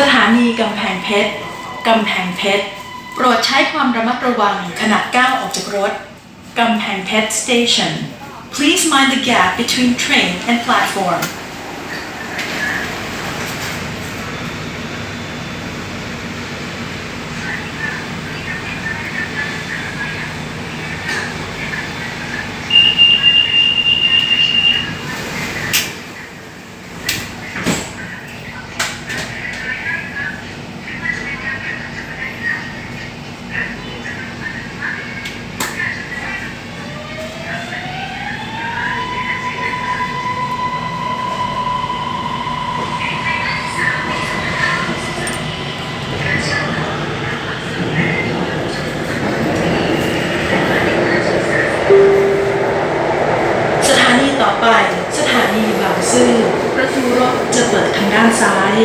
สถานีกำแพงเพชรกำแพงเพชรโปรดใช้ความระมัดระวังขณะก้าวออกจากรถกำแพงเพชร Station Please mind the gap between train and platformสถานีต่อไปสถานีบางซื่อประตูรถจะเปิดทางด้านซ้าย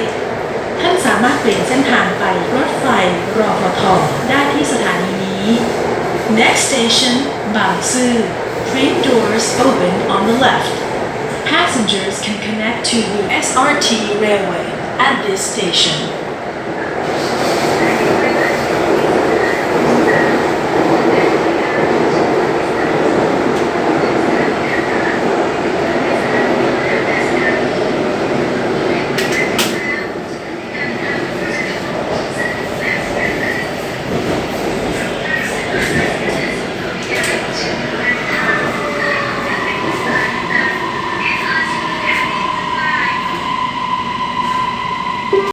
ท่านสามารถเปลี่ยนเส้นทางไปรถไฟรฟท.ได้ที่สถานีนี้ Next station บางซื่อ Train doors open on the left Passengers can connect to the SRT railway at this station